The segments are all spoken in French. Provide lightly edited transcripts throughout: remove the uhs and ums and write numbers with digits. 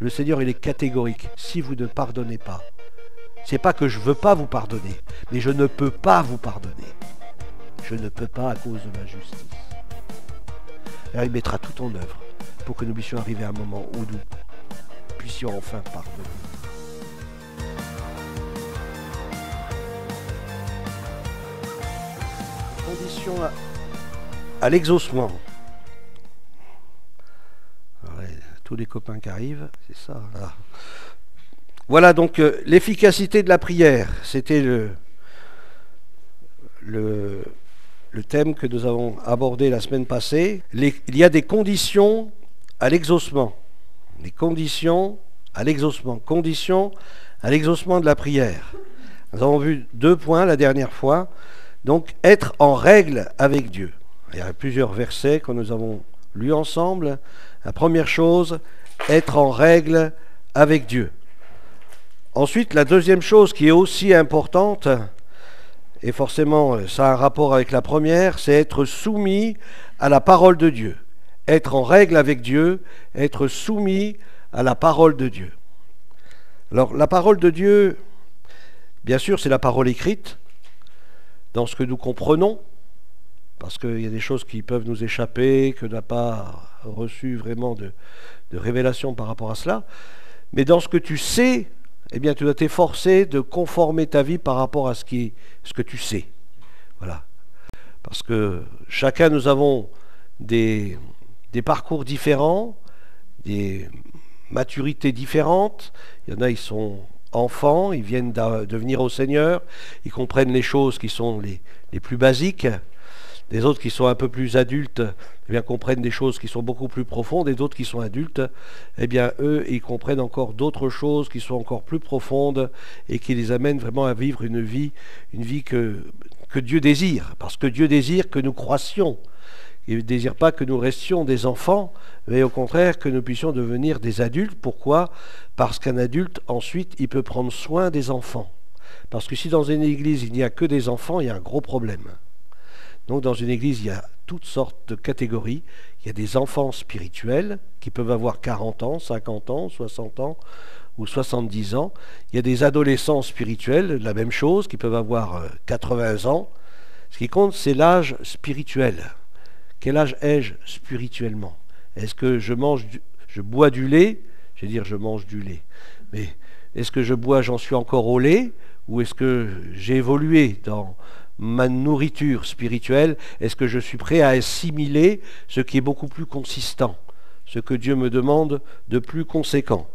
Le Seigneur, il est catégorique. Si vous ne pardonnez pas, c'est pas que je veux pas vous pardonner, mais je ne peux pas vous pardonner. Je ne peux pas à cause de ma justice. Alors, il mettra tout en œuvre pour que nous puissions arriver à un moment où nous puissions enfin pardonner. Condition à l'exaucement. Ouais, tous les copains qui arrivent, c'est ça. Là. Voilà donc l'efficacité de la prière. C'était le thème que nous avons abordé la semaine passée. Il y a des conditions à l'exaucement. Des conditions à l'exaucement. Conditions à l'exaucement de la prière. Nous avons vu 2 points la dernière fois. Donc, être en règle avec Dieu. Il y a plusieurs versets que nous avons lus ensemble. La première chose, être en règle avec Dieu. Ensuite, la deuxième chose qui est aussi importante, et forcément ça a un rapport avec la première, c'est être soumis à la parole de Dieu. Être en règle avec Dieu, être soumis à la parole de Dieu. Alors, la parole de Dieu, bien sûr, c'est la parole écrite, dans ce que nous comprenons, parce qu'il y a des choses qui peuvent nous échapper, que n'a pas reçu vraiment de révélation par rapport à cela, mais dans ce que tu sais, eh bien tu dois t'efforcer de conformer ta vie par rapport à ce que tu sais. Voilà. Parce que chacun, nous avons des parcours différents, des maturités différentes. Il y en a, ils sont enfants, ils viennent de venir au Seigneur, ils comprennent les choses qui sont les plus basiques. Des autres qui sont un peu plus adultes, eh bien, comprennent des choses qui sont beaucoup plus profondes, et d'autres qui sont adultes, eh bien, eux, ils comprennent encore d'autres choses qui sont encore plus profondes et qui les amènent vraiment à vivre une vie que Dieu désire, parce que Dieu désire que nous croissions. Il ne désire pas que nous restions des enfants, mais au contraire que nous puissions devenir des adultes. Pourquoi ? Parce qu'un adulte, ensuite, il peut prendre soin des enfants. Parce que si dans une église, il n'y a que des enfants, il y a un gros problème. Donc dans une église, il y a toutes sortes de catégories. Il y a des enfants spirituels qui peuvent avoir 40 ans, 50 ans, 60 ans ou 70 ans. Il y a des adolescents spirituels, la même chose, qui peuvent avoir 80 ans. Ce qui compte, c'est l'âge spirituel. Quel âge ai-je spirituellement ? Est-ce que je bois du lait ? Je vais dire je mange du lait. Mais est-ce que j'en suis encore au lait ? Ou est-ce que j'ai évolué dans ma nourriture spirituelle? Est-ce que je suis prêt à assimiler ce qui est beaucoup plus consistant, ce que Dieu me demande de plus conséquent?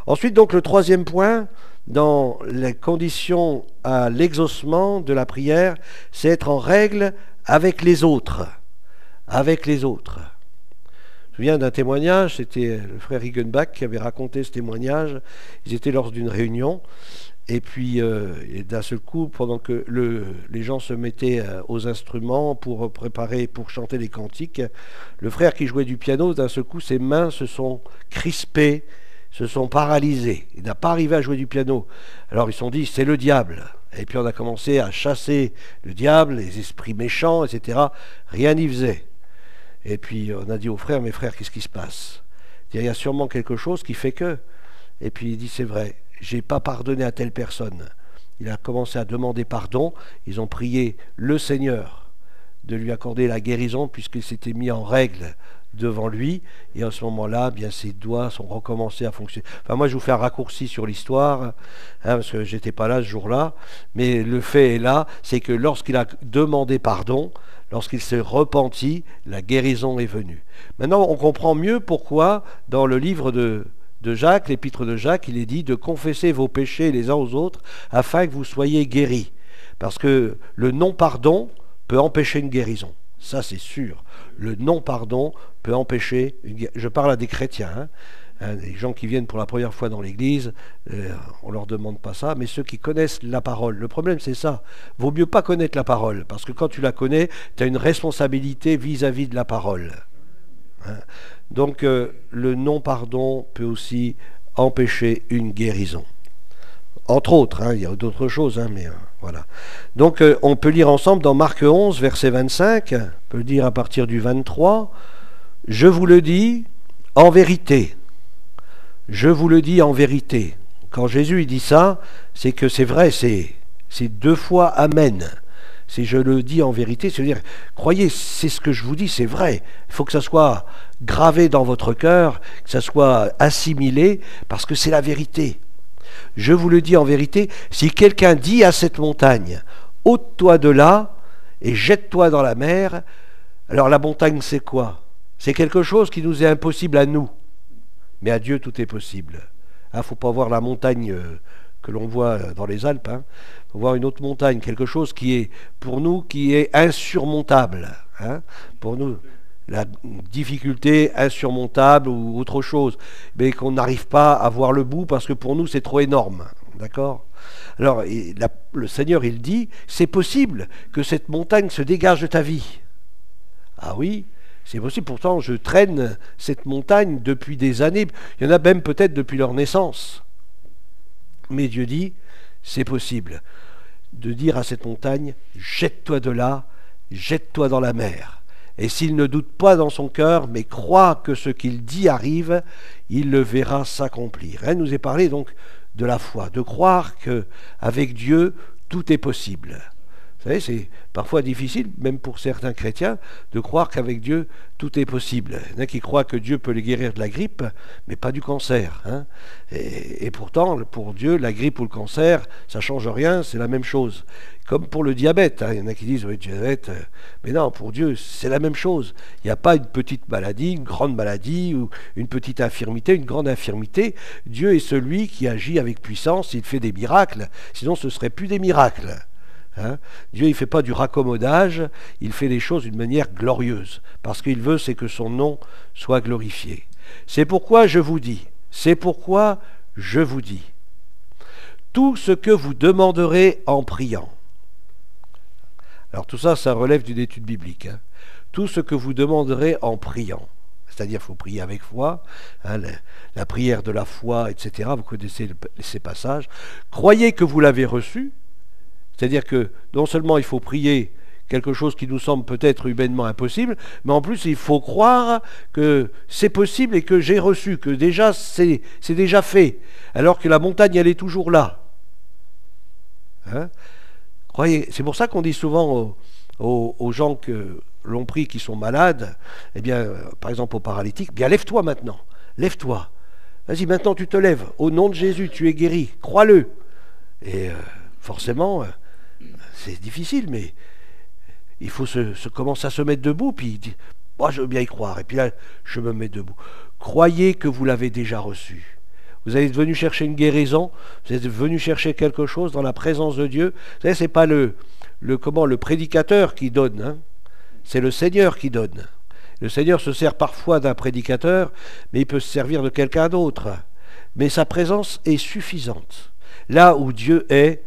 Ensuite, donc, le troisième point, dans les conditions à l'exaucement de la prière, c'est être en règle avec les autres. Avec les autres. Je me souviens d'un témoignage, c'était le frère Riggenbach qui avait raconté ce témoignage. Ils étaient lors d'une réunion. Et puis, d'un seul coup, pendant que les gens se mettaient aux instruments pour préparer, pour chanter les cantiques, le frère qui jouait du piano, d'un seul coup, ses mains se sont crispées, se sont paralysées. Il n'a pas arrivé à jouer du piano. Alors ils se sont dit, c'est le diable. Et puis on a commencé à chasser le diable, les esprits méchants, etc. Rien n'y faisait. Et puis on a dit au frère, mes frères, qu'est-ce qui se passe ? Il y a sûrement quelque chose qui fait que... Et puis il dit, c'est vrai. J'ai pas pardonné à telle personne. Il a commencé à demander pardon. Ils ont prié le Seigneur de lui accorder la guérison puisqu'il s'était mis en règle devant lui. Et à ce moment-là, bien ses doigts sont recommencés à fonctionner. Enfin, moi, je vous fais un raccourci sur l'histoire, parce que j'étais pas là ce jour-là. Mais le fait est là, c'est que lorsqu'il a demandé pardon, lorsqu'il s'est repenti, la guérison est venue. Maintenant, on comprend mieux pourquoi dans le livre de Jacques, l'épître de Jacques, il est dit de confesser vos péchés les uns aux autres afin que vous soyez guéris. Parce que le non-pardon peut empêcher une guérison. Ça, c'est sûr. Le non-pardon peut empêcher une guérison. Je parle à des chrétiens, des gens qui viennent pour la première fois dans l'église, on ne leur demande pas ça, mais ceux qui connaissent la parole. Le problème, c'est ça. Vaut mieux pas connaître la parole, parce que quand tu la connais, tu as une responsabilité vis-à-vis de la parole. Donc le non-pardon peut aussi empêcher une guérison. Entre autres, il y a d'autres choses, mais voilà. Donc on peut lire ensemble dans Marc 11, verset 25, on peut le dire à partir du 23, « Je vous le dis, en vérité, je vous le dis en vérité. Quand Jésus il dit ça, c'est que c'est vrai, c'est 2 fois Amen. Si je le dis en vérité, c'est-à-dire, croyez, c'est ce que je vous dis, c'est vrai. Il faut que ça soit gravé dans votre cœur, que ça soit assimilé, parce que c'est la vérité. Je vous le dis en vérité, si quelqu'un dit à cette montagne, ôte-toi de là et jette-toi dans la mer, alors la montagne c'est quoi? C'est quelque chose qui nous est impossible à nous, mais à Dieu tout est possible. Il ne faut pas voir la montagne que l'on voit dans les Alpes, il faut voir une autre montagne, quelque chose qui est pour nous, qui est insurmontable. Pour nous, la difficulté insurmontable ou autre chose, mais qu'on n'arrive pas à voir le bout parce que pour nous c'est trop énorme. D'accord? Alors le Seigneur il dit, c'est possible que cette montagne se dégage de ta vie. Ah oui, c'est possible, pourtant je traîne cette montagne depuis des années, il y en a même peut-être depuis leur naissance. Mais Dieu dit, c'est possible de dire à cette montagne, jette-toi de là, jette-toi dans la mer. Et s'il ne doute pas dans son cœur, mais croit que ce qu'il dit arrive, il le verra s'accomplir. Elle nous est parlé donc de la foi, de croire qu'avec Dieu, tout est possible. Vous savez, c'est parfois difficile, même pour certains chrétiens, de croire qu'avec Dieu, tout est possible. Il y en a qui croient que Dieu peut les guérir de la grippe, mais pas du cancer. Et pourtant, pour Dieu, la grippe ou le cancer, ça ne change rien, c'est la même chose. Comme pour le diabète. Il y en a qui disent, oui, diabète, mais non, pour Dieu, c'est la même chose. Il n'y a pas une petite maladie, une grande maladie, ou une petite infirmité, une grande infirmité. Dieu est celui qui agit avec puissance, il fait des miracles, sinon ce ne serait plus des miracles. Dieu il ne fait pas du raccommodage, il fait les choses d'une manière glorieuse, parce qu'il veut c'est que son nom soit glorifié. C'est pourquoi je vous dis, tout ce que vous demanderez en priant. Alors tout ça, ça relève d'une étude biblique. Tout ce que vous demanderez en priant. C'est-à-dire qu'il faut prier avec foi, la prière de la foi, etc. Vous connaissez ces passages. Croyez que vous l'avez reçu. C'est-à-dire que non seulement il faut prier quelque chose qui nous semble peut-être humainement impossible, mais en plus il faut croire que c'est possible et que j'ai reçu, que déjà c'est déjà fait, alors que la montagne elle est toujours là. Croyez, c'est pour ça qu'on dit souvent aux gens que l'on prie qui sont malades, eh bien, par exemple aux paralytiques, bien lève-toi maintenant, lève-toi. Vas-y, maintenant tu te lèves, au nom de Jésus, tu es guéri, crois-le. Et forcément, c'est difficile, mais il faut commencer à se mettre debout, puis il dit, moi je veux bien y croire, et puis là, je me mets debout. Croyez que vous l'avez déjà reçu. Vous êtes venu chercher une guérison, vous êtes venu chercher quelque chose dans la présence de Dieu. Vous savez, c'est pas le prédicateur qui donne, c'est le Seigneur qui donne. Le Seigneur se sert parfois d'un prédicateur, mais il peut se servir de quelqu'un d'autre. Mais sa présence est suffisante. Là où Dieu est,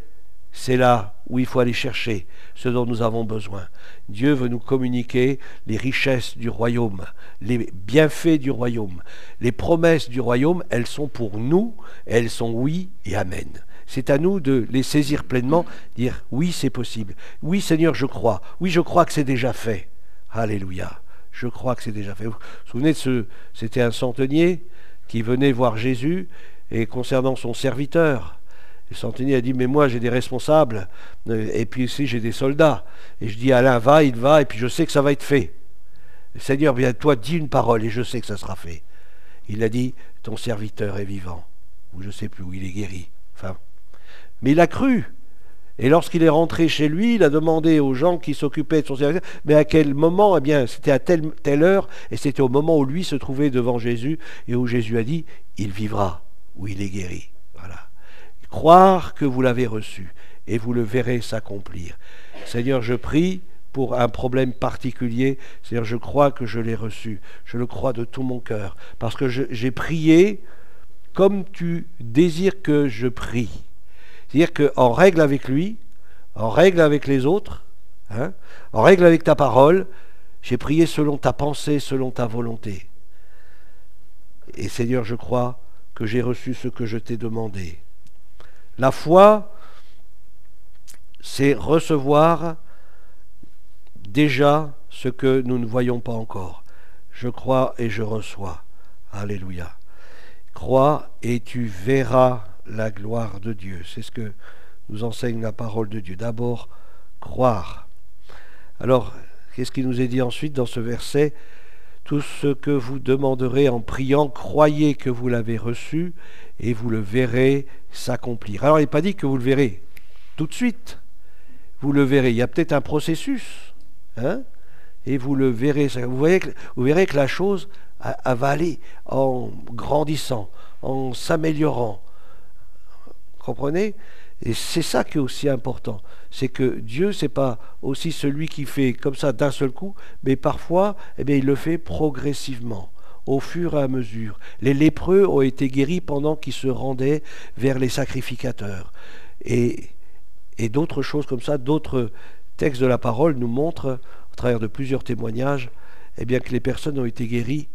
c'est là où il faut aller chercher ce dont nous avons besoin. Dieu veut nous communiquer les richesses du royaume, les bienfaits du royaume. Les promesses du royaume, elles sont pour nous, elles sont oui et amen. C'est à nous de les saisir pleinement, dire oui c'est possible. Oui Seigneur je crois. Oui je crois que c'est déjà fait. Alléluia. Je crois que c'est déjà fait. Vous vous souvenez c'était un centenier qui venait voir Jésus et concernant son serviteur, le centenier a dit, mais moi j'ai des responsables, et puis ici j'ai des soldats. Et je dis, Alain, va, il va, et puis je sais que ça va être fait. Seigneur, bien toi, dis une parole, et je sais que ça sera fait. Il a dit, ton serviteur est vivant. Ou je ne sais plus où, il est guéri. Enfin, mais il a cru. Et lorsqu'il est rentré chez lui, il a demandé aux gens qui s'occupaient de son serviteur, mais à quel moment? Eh bien, c'était à telle heure, et c'était au moment où lui se trouvait devant Jésus, et où Jésus a dit, il vivra, ou il est guéri. Voilà. Croire que vous l'avez reçu et vous le verrez s'accomplir. Seigneur, je prie pour un problème particulier. Seigneur, je crois que je l'ai reçu. Je le crois de tout mon cœur. Parce que j'ai prié comme tu désires que je prie. C'est-à-dire qu'en règle avec lui, en règle avec les autres, en règle avec ta parole, j'ai prié selon ta pensée, selon ta volonté. Et Seigneur, je crois que j'ai reçu ce que je t'ai demandé. La foi, c'est recevoir déjà ce que nous ne voyons pas encore. Je crois et je reçois. Alléluia. crois et tu verras la gloire de Dieu. C'est ce que nous enseigne la parole de Dieu. D'abord, croire. Alors, qu'est-ce qui nous est dit ensuite dans ce verset? Tout ce que vous demanderez en priant, croyez que vous l'avez reçu et vous le verrez s'accomplir. Alors, il n'est pas dit que vous le verrez tout de suite. Vous le verrez. Il y a peut-être un processus. Hein, et vous le verrez. Vous verrez que la chose elle va aller en grandissant, en s'améliorant. Comprenez? Et c'est ça qui est aussi important. C'est que Dieu, c'est pas aussi celui qui fait comme ça d'un seul coup, mais parfois, il le fait progressivement, au fur et à mesure. Les lépreux ont été guéris pendant qu'ils se rendaient vers les sacrificateurs. Et d'autres choses comme ça, d'autres textes de la parole nous montrent, au travers de plusieurs témoignages, que les personnes ont été guéries,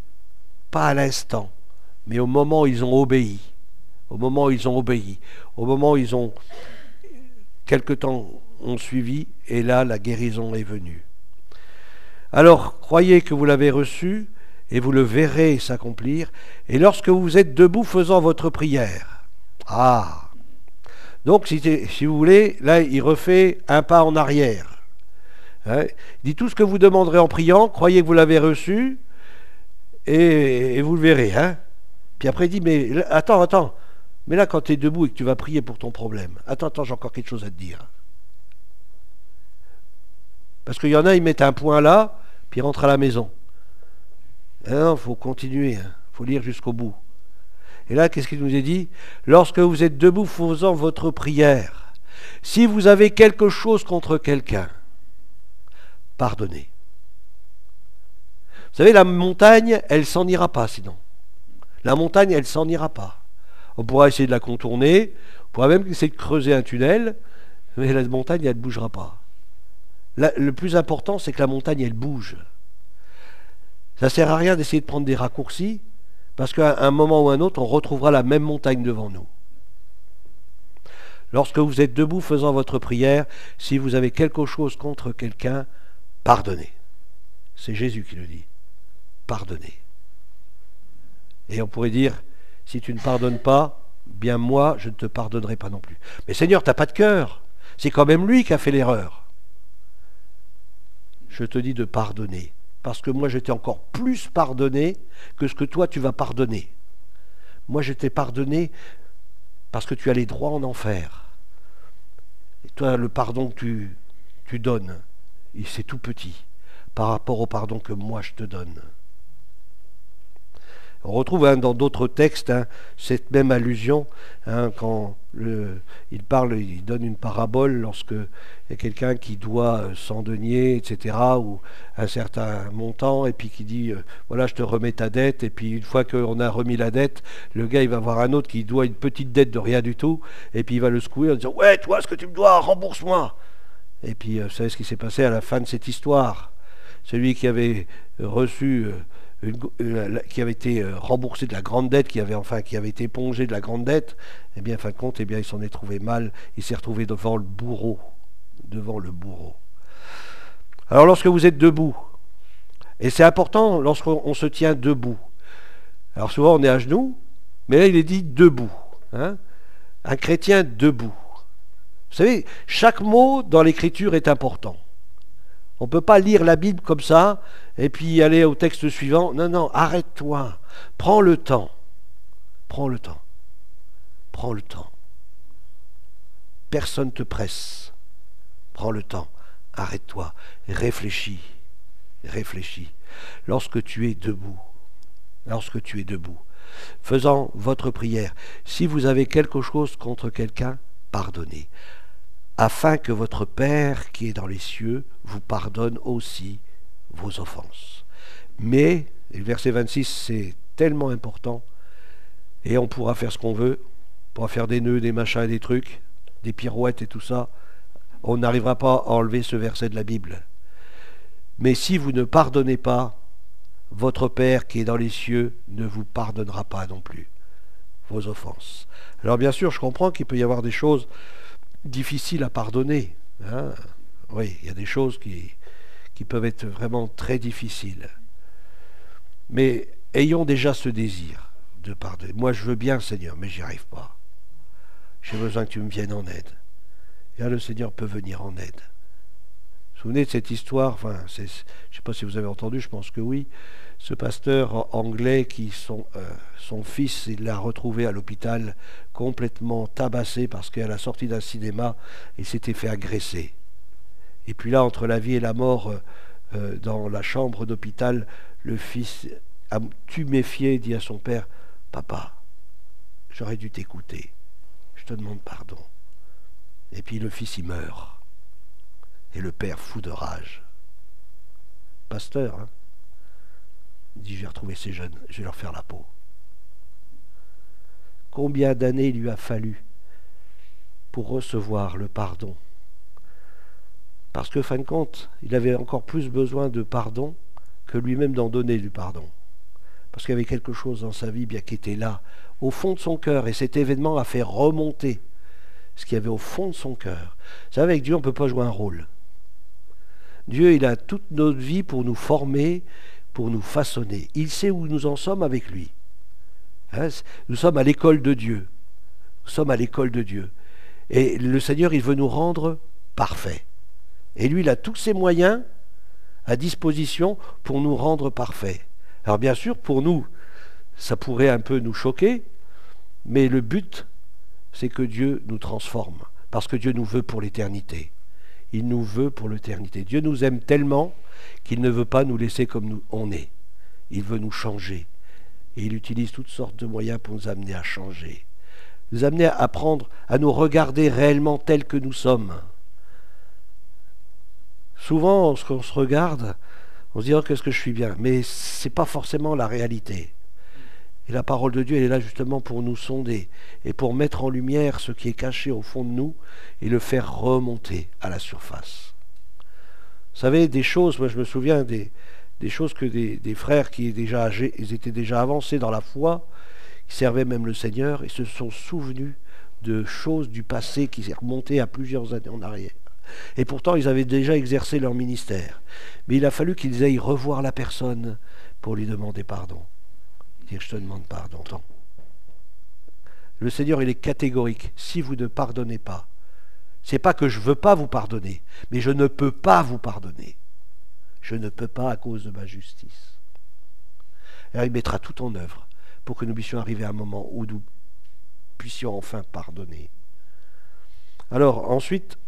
pas à l'instant, mais au moment où ils ont obéi. Au moment où ils ont obéi, au moment où ils ont quelque temps ont suivi, et là la guérison est venue. Alors croyez que vous l'avez reçu et vous le verrez s'accomplir, et lorsque vous êtes debout faisant votre prière. Donc si vous voulez, là il refait un pas en arrière. Hein, il dit tout ce que vous demanderez en priant, croyez que vous l'avez reçu et vous le verrez. Hein. Puis après il dit mais attends. Mais là, quand tu es debout et que tu vas prier pour ton problème, attends, j'ai encore quelque chose à te dire. Parce qu'il y en a, ils mettent un point là, puis ils rentrent à la maison. Non, il faut continuer, il faut lire jusqu'au bout. Et là, qu'est-ce qu'il nous est dit? Lorsque vous êtes debout faisant votre prière, si vous avez quelque chose contre quelqu'un, pardonnez. Vous savez, la montagne, elle s'en ira pas sinon. La montagne, elle s'en ira pas. On pourra essayer de la contourner, on pourra même essayer de creuser un tunnel, mais la montagne, elle ne bougera pas. Le plus important, c'est que la montagne, elle bouge. Ça ne sert à rien d'essayer de prendre des raccourcis, parce qu'à un moment ou un autre, on retrouvera la même montagne devant nous. Lorsque vous êtes debout faisant votre prière, si vous avez quelque chose contre quelqu'un, pardonnez. C'est Jésus qui le dit. Pardonnez. Et on pourrait dire, si tu ne pardonnes pas, bien moi, je ne te pardonnerai pas non plus. Mais Seigneur, tu n'as pas de cœur. C'est quand même lui qui a fait l'erreur. Je te dis de pardonner. Parce que moi, je t'ai encore plus pardonné que ce que toi, tu vas pardonner. Moi, je t'ai pardonné parce que tu allais droit en enfer. Et toi, le pardon que tu donnes, c'est tout petit par rapport au pardon que moi, je te donne. On retrouve dans d'autres textes cette même allusion quand il donne une parabole lorsque il y a quelqu'un qui doit 100 deniers, etc., ou un certain montant, et puis qui dit voilà, je te remets ta dette, et puis une fois qu'on a remis la dette, le gars il va voir un autre qui doit une petite dette de rien du tout, et puis il va le secouer en disant ouais, toi, ce que tu me dois, rembourse-moi. Et puis vous savez ce qui s'est passé à la fin de cette histoire. Celui qui avait reçu qui avait été remboursé de la grande dette, qui avait été épongé de la grande dette, eh bien, en fin de compte, il s'en est trouvé mal, il s'est retrouvé devant le bourreau. Alors, lorsque vous êtes debout, et c'est important lorsqu'on se tient debout, alors souvent on est à genoux, mais là il est dit debout, hein, un chrétien debout. Vous savez, chaque mot dans l'écriture est important. On ne peut pas lire la Bible comme ça et puis aller au texte suivant. Non, arrête-toi. Prends le temps. Personne ne te presse. Prends le temps. Arrête-toi. Réfléchis. Lorsque tu es debout, faisant votre prière, si vous avez quelque chose contre quelqu'un, pardonnez, afin que votre Père qui est dans les cieux vous pardonne aussi vos offenses. Mais, le verset 26, c'est tellement important, et on pourra faire ce qu'on veut, on pourra faire des nœuds, des machins, des trucs, des pirouettes et tout ça, on n'arrivera pas à enlever ce verset de la Bible. Mais si vous ne pardonnez pas, votre Père qui est dans les cieux ne vous pardonnera pas non plus vos offenses. Alors bien sûr, je comprends qu'il peut y avoir des choses difficiles à pardonner. Hein. Oui, il y a des choses qui peuvent être vraiment très difficiles. Mais ayons déjà ce désir de pardonner. Moi, je veux bien, Seigneur, mais j'y arrive pas. J'ai besoin que tu me viennes en aide. Et là, le Seigneur peut venir en aide. Vous vous souvenez de cette histoire, je ne sais pas si vous avez entendu, je pense que oui, ce pasteur anglais qui, son fils, il l'a retrouvé à l'hôpital complètement tabassé parce qu'à la sortie d'un cinéma, il s'était fait agresser. Et puis là, entre la vie et la mort, dans la chambre d'hôpital, le fils, tuméfié, dit à son père, « Papa, j'aurais dû t'écouter, je te demande pardon. » Et puis le fils, il meurt. Et le père, fou de rage. Pasteur, hein, il dit, je vais retrouver ces jeunes, je vais leur faire la peau. Combien d'années il lui a fallu pour recevoir le pardon? Parce que, fin de compte, il avait encore plus besoin de pardon que lui-même d'en donner du pardon. Parce qu'il y avait quelque chose dans sa vie bien qui était là, au fond de son cœur, et cet événement a fait remonter ce qu'il y avait au fond de son cœur. Vous savez, avec Dieu, on ne peut pas jouer un rôle. Dieu, il a toute notre vie pour nous former, pour nous façonner. Il sait où nous en sommes avec lui. Hein, nous sommes à l'école de Dieu. Nous sommes à l'école de Dieu. Et le Seigneur, il veut nous rendre parfaits. Et lui, il a tous ses moyens à disposition pour nous rendre parfaits. Alors bien sûr, pour nous, ça pourrait un peu nous choquer, mais le but, c'est que Dieu nous transforme. Parce que Dieu nous veut pour l'éternité. Il nous veut pour l'éternité. Dieu nous aime tellement qu'il ne veut pas nous laisser comme on est. Il veut nous changer. Et il utilise toutes sortes de moyens pour nous amener à changer. Nous amener à apprendre à nous regarder réellement tels que nous sommes. Souvent, lorsqu'on se regarde, on se dit « Oh, qu'est-ce que je suis bien ?» Mais ce n'est pas forcément la réalité. Et la parole de Dieu, elle est là justement pour nous sonder et pour mettre en lumière ce qui est caché au fond de nous et le faire remonter à la surface. Vous savez, des choses, moi je me souviens des choses que des frères qui étaient déjà âgés, ils étaient déjà avancés dans la foi, qui servaient même le Seigneur et se sont souvenus de choses du passé qui s'est remonté à plusieurs années en arrière. Et pourtant, ils avaient déjà exercé leur ministère. Mais il a fallu qu'ils aillent revoir la personne pour lui demander pardon. Dire, je te demande pardon. Le Seigneur, il est catégorique. Si vous ne pardonnez pas, c'est pas que je ne veux pas vous pardonner, mais je ne peux pas vous pardonner. Je ne peux pas à cause de ma justice. Alors il mettra tout en œuvre pour que nous puissions arriver à un moment où nous puissions enfin pardonner. Alors ensuite,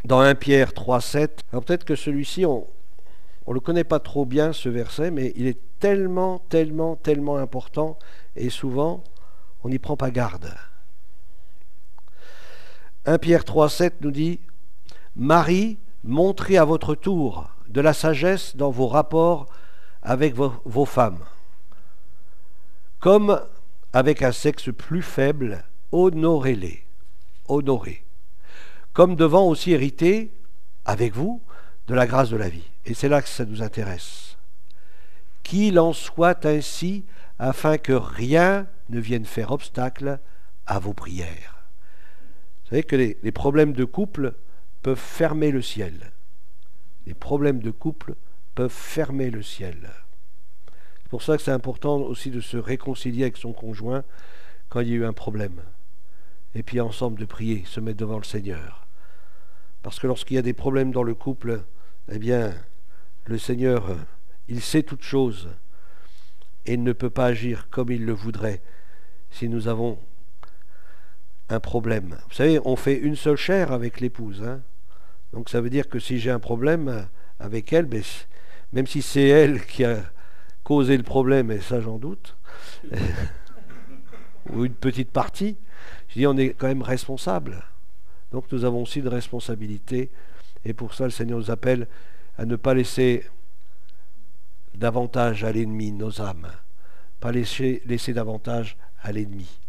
dans 1 Pierre 3,7, alors peut-être que celui-ci, on ne le connaît pas trop bien, ce verset, mais il est tellement, tellement, tellement important, et souvent, on n'y prend pas garde. 1 Pierre 3,7 nous dit « Marie, montrez à votre tour de la sagesse dans vos rapports avec vos femmes. Comme avec un sexe plus faible, honorez-les. Honorez. Comme devant aussi hériter, avec vous, de la grâce de la vie. » Et c'est là que ça nous intéresse. « Qu'il en soit ainsi, afin que rien ne vienne faire obstacle à vos prières. » Vous savez que les problèmes de couple peuvent fermer le ciel. Les problèmes de couple peuvent fermer le ciel. C'est pour ça que c'est important aussi de se réconcilier avec son conjoint quand il y a eu un problème. Et puis ensemble de prier, se mettre devant le Seigneur. Parce que lorsqu'il y a des problèmes dans le couple, eh bien, le Seigneur, il sait toutes choses et il ne peut pas agir comme il le voudrait si nous avons un problème. Vous savez, on fait une seule chair avec l'épouse. Hein. Donc ça veut dire que si j'ai un problème avec elle, ben, même si c'est elle qui a causé le problème, et ça j'en doute, ou une petite partie, je dis on est quand même responsable. Donc nous avons aussi une responsabilité, et pour ça le Seigneur nous appelle à ne pas laisser davantage à l'ennemi nos âmes, pas laisser davantage à l'ennemi.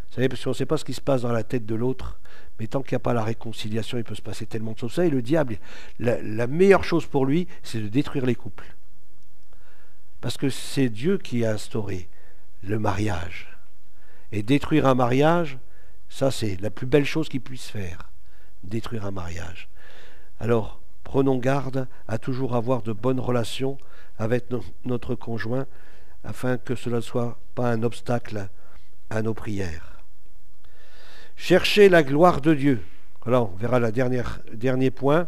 Vous savez, parce qu'on ne sait pas ce qui se passe dans la tête de l'autre, mais tant qu'il n'y a pas la réconciliation, il peut se passer tellement de choses. Et le diable, la meilleure chose pour lui, c'est de détruire les couples. Parce que c'est Dieu qui a instauré le mariage. Et détruire un mariage, ça c'est la plus belle chose qu'il puisse faire. Détruire un mariage. Alors, prenons garde à toujours avoir de bonnes relations avec notre conjoint, afin que cela ne soit pas un obstacle à nos prières. Chercher la gloire de Dieu. Alors, on verra le dernier point.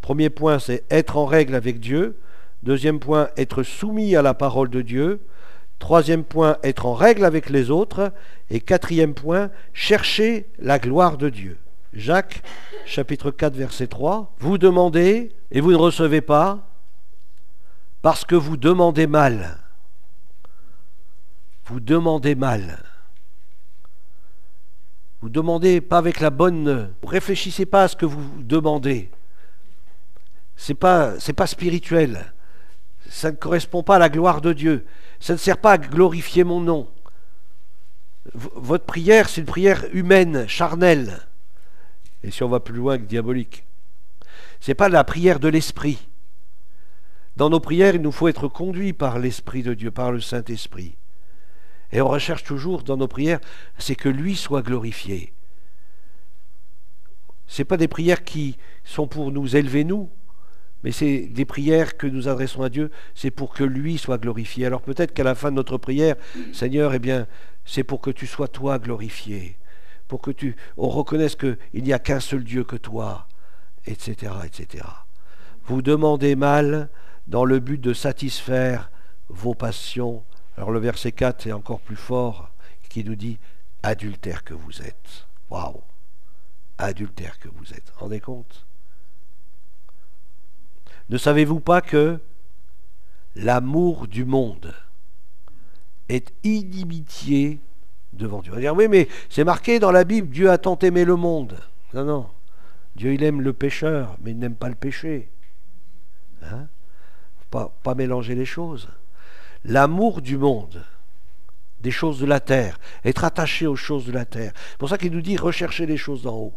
Premier point, c'est être en règle avec Dieu. Deuxième point, être soumis à la parole de Dieu. Troisième point, être en règle avec les autres. Et quatrième point, chercher la gloire de Dieu. Jacques, chapitre 4, verset 3. Vous demandez et vous ne recevez pas parce que vous demandez mal. Vous demandez mal. Vous demandez pas avec la bonne... Vous réfléchissez pas à ce que vous demandez. C'est pas spirituel. Ça ne correspond pas à la gloire de Dieu. Ça ne sert pas à glorifier mon nom. Votre prière, c'est une prière humaine, charnelle. Et si on va plus loin que diabolique. Ce n'est pas la prière de l'esprit. Dans nos prières, il nous faut être conduits par l'Esprit de Dieu, par le Saint-Esprit. Et on recherche toujours dans nos prières, c'est que lui soit glorifié. Ce n'est pas des prières qui sont pour nous élever nous, mais c'est des prières que nous adressons à Dieu, c'est pour que lui soit glorifié. Alors peut-être qu'à la fin de notre prière, Seigneur, eh bien, c'est pour que tu sois toi glorifié, pour que on reconnaisse qu'il n'y a qu'un seul Dieu que toi, etc., etc. Vous demandez mal dans le but de satisfaire vos passions. Alors le verset 4 est encore plus fort, qui nous dit « adultère que vous êtes ». Waouh! Adultère que vous êtes. Rendez compte? Ne savez-vous pas que l'amour du monde est inimitié devant Dieu? On va dire, oui, mais c'est marqué dans la Bible, Dieu a tant aimé le monde. Non, non. Dieu, il aime le pécheur, mais il n'aime pas le péché. Hein? Pas mélanger les choses. L'amour du monde, des choses de la terre, être attaché aux choses de la terre. C'est pour ça qu'il nous dit rechercher les choses d'en haut.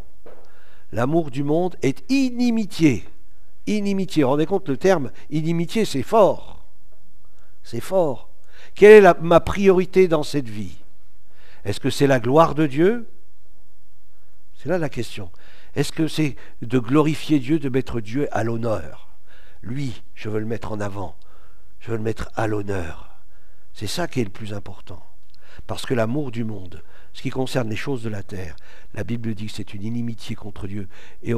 L'amour du monde est inimitié. Inimitié. Vous vous rendez compte, le terme inimitié, c'est fort. C'est fort. Quelle est ma priorité dans cette vie? Est-ce que c'est la gloire de Dieu? C'est là la question. Est-ce que c'est de glorifier Dieu, de mettre Dieu à l'honneur? Lui, je veux le mettre en avant. Je veux le mettre à l'honneur. C'est ça qui est le plus important. Parce que l'amour du monde, ce qui concerne les choses de la terre, la Bible dit que c'est une inimitié contre Dieu. Et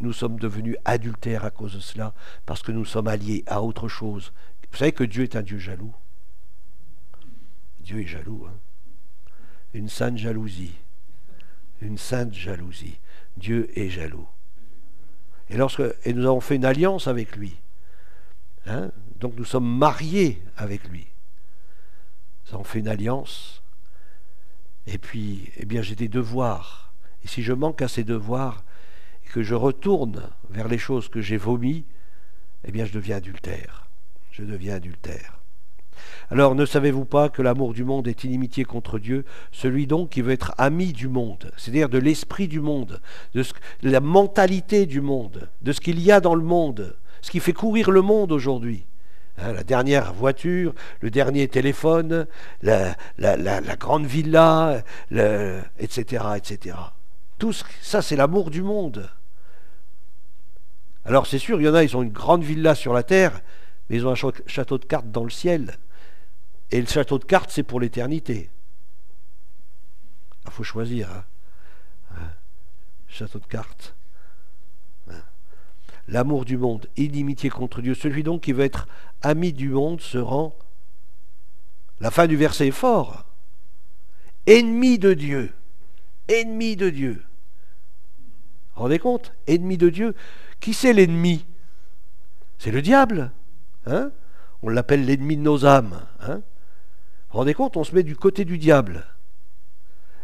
nous sommes devenus adultères à cause de cela, parce que nous sommes alliés à autre chose. Vous savez que Dieu est un Dieu jaloux. Dieu est jaloux. Hein? Une sainte jalousie. Une sainte jalousie. Dieu est jaloux. Et nous avons fait une alliance avec lui. Hein? Donc nous sommes mariés avec lui. Nous avons fait une alliance. Et puis, eh bien, j'ai des devoirs. Et si je manque à ces devoirs, et que je retourne vers les choses que j'ai vomies, eh bien, je deviens adultère. Je deviens adultère. Alors, ne savez-vous pas que l'amour du monde est inimitié contre Dieu, celui donc qui veut être ami du monde, c'est-à-dire de l'esprit du monde, de la mentalité du monde, de ce qu'il y a dans le monde, ce qui fait courir le monde aujourd'hui. Hein, la dernière voiture, le dernier téléphone, la grande villa, etc., etc. Tout ça, c'est l'amour du monde. Alors, c'est sûr, il y en a, ils ont une grande villa sur la terre, mais ils ont un château de cartes dans le ciel. Et le château de cartes, c'est pour l'éternité. Il faut choisir. Hein. Château de cartes. L'amour du monde, inimitié contre Dieu. Celui donc qui veut être ami du monde se rend, la fin du verset est fort, ennemi de Dieu. Ennemi de Dieu. Vous vous rendez compte? Ennemi de Dieu. Qui c'est l'ennemi? C'est le diable. Hein? On l'appelle l'ennemi de nos âmes. Hein? Vous vous rendez compte? On se met du côté du diable.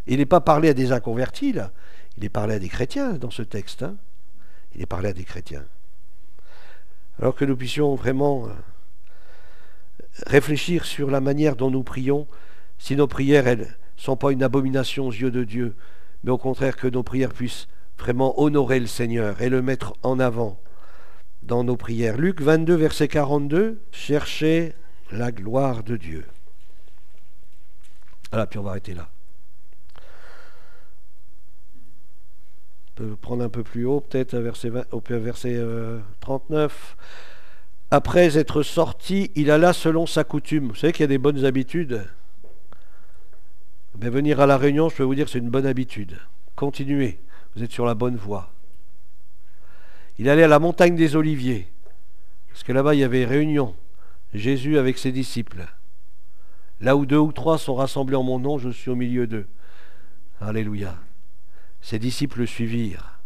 Il n'est pas parlé à des inconvertis, là. Il est parlé à des chrétiens dans ce texte. Hein? Il est parlé à des chrétiens. Alors que nous puissions vraiment réfléchir sur la manière dont nous prions, si nos prières, elles, ne sont pas une abomination aux yeux de Dieu, mais au contraire que nos prières puissent vraiment honorer le Seigneur et le mettre en avant dans nos prières. Luc 22, verset 42, cherchez la gloire de Dieu. Voilà, puis on va arrêter là. On peut prendre un peu plus haut, peut-être au verset 39. Après être sorti, il alla selon sa coutume. Vous savez qu'il y a des bonnes habitudes. Mais venir à la réunion, je peux vous dire que c'est une bonne habitude. Continuez, vous êtes sur la bonne voie. Il allait à la montagne des Oliviers, parce que là-bas il y avait réunion. Jésus avec ses disciples. Là où 2 ou 3 sont rassemblés en mon nom, je suis au milieu d'eux. Alléluia. Ses disciples le suivirent.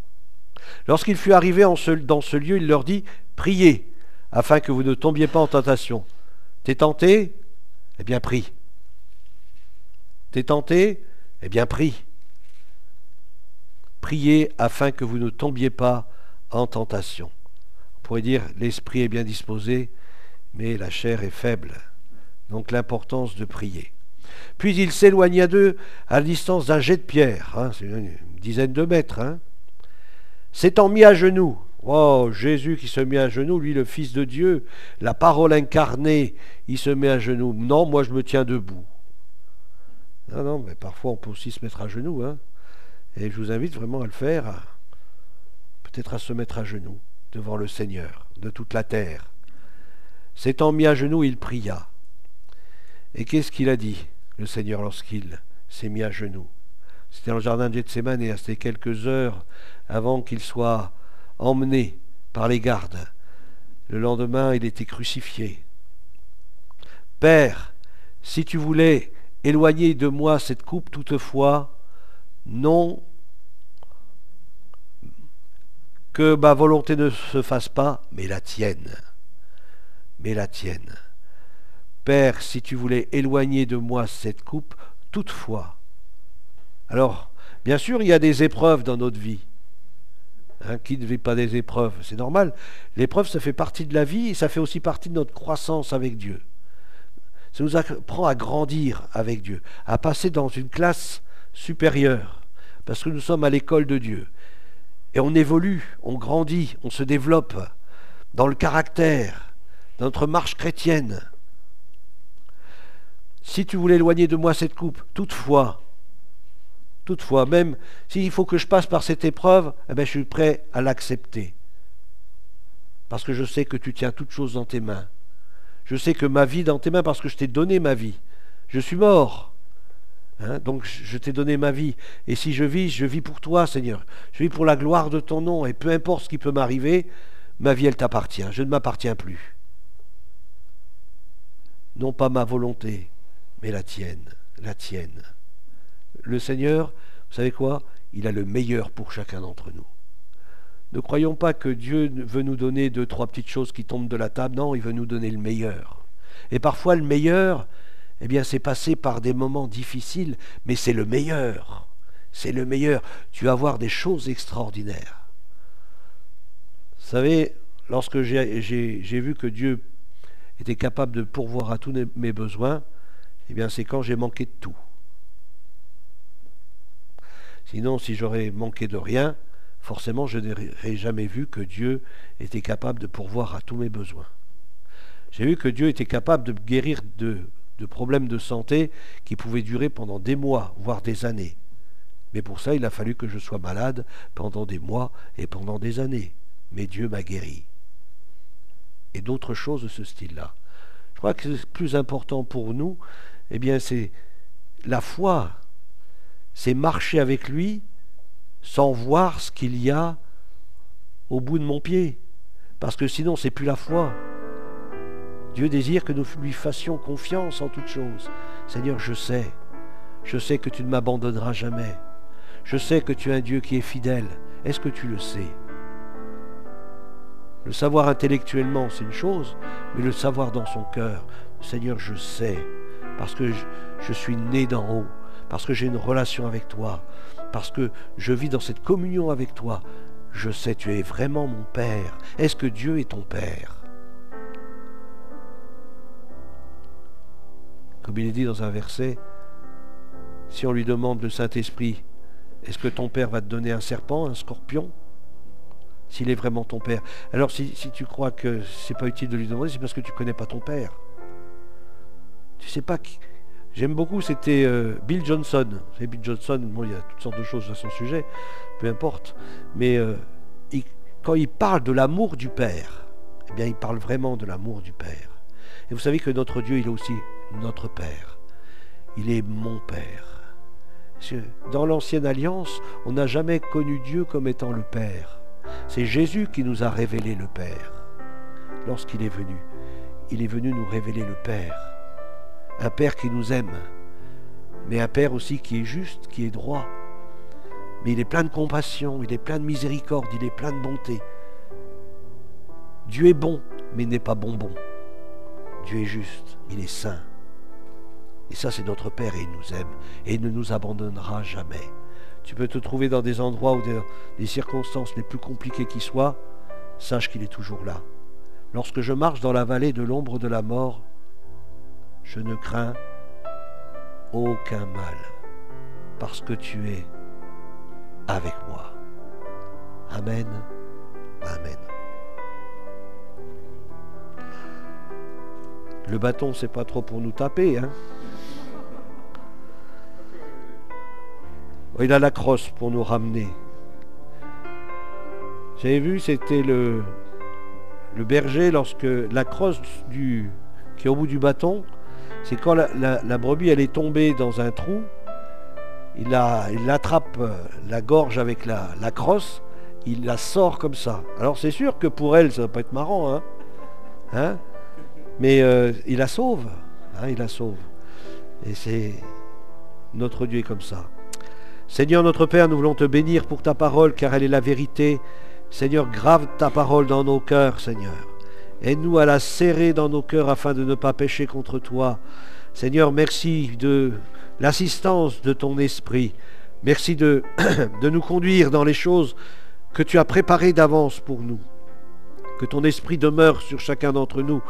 Lorsqu'il fut arrivé dans ce lieu, il leur dit, priez, afin que vous ne tombiez pas en tentation. T'es tenté? Eh bien prie. T'es tenté? Eh bien prie. Priez afin que vous ne tombiez pas en tentation. On pourrait dire, l'esprit est bien disposé, mais la chair est faible. Donc l'importance de prier. Puis il s'éloigna d'eux à la distance d'un jet de pierre, c'est une dizaine de mètres. S'étant mis à genoux, oh, Jésus qui se met à genoux, lui le Fils de Dieu, la parole incarnée, il se met à genoux. Non, moi je me tiens debout. Non, mais parfois on peut aussi se mettre à genoux. Et je vous invite vraiment à le faire, peut-être à se mettre à genoux devant le Seigneur de toute la terre. S'étant mis à genoux, il pria. Et qu'est-ce qu'il a dit, le Seigneur, lorsqu'il s'est mis à genoux? C'était dans le jardin de Gethsémane, c'était quelques heures avant qu'il soit emmené par les gardes. Le lendemain, il était crucifié. Père, si tu voulais éloigner de moi cette coupe, toutefois, non que ma volonté ne se fasse pas, mais la tienne. Mais la tienne. Père, si tu voulais éloigner de moi cette coupe, toutefois. Alors, bien sûr, il y a des épreuves dans notre vie. Qui ne vit pas des épreuves? C'est normal. L'épreuve, ça fait partie de la vie et ça fait aussi partie de notre croissance avec Dieu. Ça nous apprend à grandir avec Dieu, à passer dans une classe supérieure, parce que nous sommes à l'école de Dieu. Et on évolue, on grandit, on se développe dans le caractère, dans notre marche chrétienne. Si tu voulais éloigner de moi cette coupe, toutefois, même s'il faut que je passe par cette épreuve, je suis prêt à l'accepter. Parce que je sais que tu tiens toutes choses dans tes mains. Je sais que ma vie est dans tes mains parce que je t'ai donné ma vie. Je suis mort. Donc je t'ai donné ma vie. Et si je vis pour toi, Seigneur. Je vis pour la gloire de ton nom. Et peu importe ce qui peut m'arriver, ma vie, elle t'appartient. Je ne m'appartiens plus. Non pas ma volonté, mais la tienne. La tienne. Le Seigneur, vous savez quoi? Il a le meilleur pour chacun d'entre nous. Ne croyons pas que Dieu veut nous donner 2, 3 petites choses qui tombent de la table. Non, il veut nous donner le meilleur. Et parfois le meilleur, c'est passé par des moments difficiles, mais c'est le meilleur. C'est le meilleur. Tu vas voir des choses extraordinaires. Vous savez, lorsque j'ai vu que Dieu était capable de pourvoir à tous mes besoins, c'est quand j'ai manqué de tout. Sinon, si j'aurais manqué de rien, forcément, je n'aurais jamais vu que Dieu était capable de pourvoir à tous mes besoins. J'ai vu que Dieu était capable de guérir de problèmes de santé qui pouvaient durer pendant des mois, voire des années. Mais pour ça, il a fallu que je sois malade pendant des mois et pendant des années. Mais Dieu m'a guéri. Et d'autres choses de ce style-là. Je crois que le plus important pour nous, c'est la foi. C'est marcher avec lui sans voir ce qu'il y a au bout de mon pied. Parce que sinon, c'est plus la foi. Dieu désire que nous lui fassions confiance en toutes choses. Seigneur, je sais que tu ne m'abandonneras jamais. Je sais que tu es un Dieu qui est fidèle. Est-ce que tu le sais? Le savoir intellectuellement, c'est une chose, mais le savoir dans son cœur, Seigneur, je sais, parce que je suis né d'en haut, parce que j'ai une relation avec toi, parce que je vis dans cette communion avec toi. Je sais, tu es vraiment mon Père. Est-ce que Dieu est ton Père? Comme il est dit dans un verset, si on lui demande le Saint-Esprit, est-ce que ton Père va te donner un serpent, un scorpion? S'il est vraiment ton Père. Alors si tu crois que c'est pas utile de lui demander, c'est parce que tu connais pas ton Père. Tu sais pas qui... J'aime beaucoup, c'était Bill Johnson. Vous savez, Bill Johnson, bon, il y a toutes sortes de choses à son sujet, peu importe. Mais quand il parle de l'amour du Père, eh bien il parle vraiment de l'amour du Père. Et vous savez que notre Dieu, il est aussi notre Père. Il est mon Père. Dans l'Ancienne Alliance, on n'a jamais connu Dieu comme étant le Père. C'est Jésus qui nous a révélé le Père. Lorsqu'il est venu nous révéler le Père. Un Père qui nous aime, mais un Père aussi qui est juste, qui est droit. Mais il est plein de compassion, il est plein de miséricorde, il est plein de bonté. Dieu est bon, mais il n'est pas bonbon. Dieu est juste, il est saint. Et ça, c'est notre Père et il nous aime. Et il ne nous abandonnera jamais. Tu peux te trouver dans des endroits ou des circonstances les plus compliquées qui soient, sache qu'il est toujours là. Lorsque je marche dans la vallée de l'ombre de la mort, je ne crains aucun mal, parce que tu es avec moi. Amen. Amen. Le bâton, c'est pas trop pour nous taper, hein. Il a la crosse pour nous ramener. J'avais vu, c'était le berger, lorsque la crosse qui est au bout du bâton, c'est quand la brebis elle est tombée dans un trou, il attrape la gorge avec la crosse, il la sort comme ça. Alors c'est sûr que pour elle, ça va pas être marrant, hein, mais il la sauve, hein, il la sauve. Et c'est notre Dieu est comme ça. Seigneur notre Père, nous voulons te bénir pour ta parole, car elle est la vérité. Seigneur, grave ta parole dans nos cœurs, Seigneur. Aide-nous à la serrer dans nos cœurs afin de ne pas pécher contre toi. Seigneur, merci de l'assistance de ton esprit. Merci de nous conduire dans les choses que tu as préparées d'avance pour nous. Que ton esprit demeure sur chacun d'entre nous.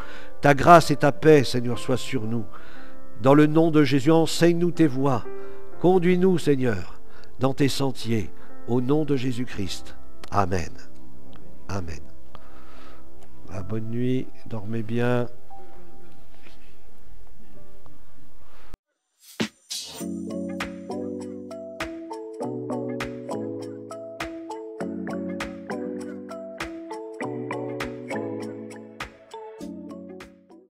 Ta grâce et ta paix, Seigneur, soient sur nous. Dans le nom de Jésus, enseigne-nous tes voies. Conduis-nous, Seigneur, dans tes sentiers. Au nom de Jésus-Christ. Amen. Amen. Bonne nuit, dormez bien.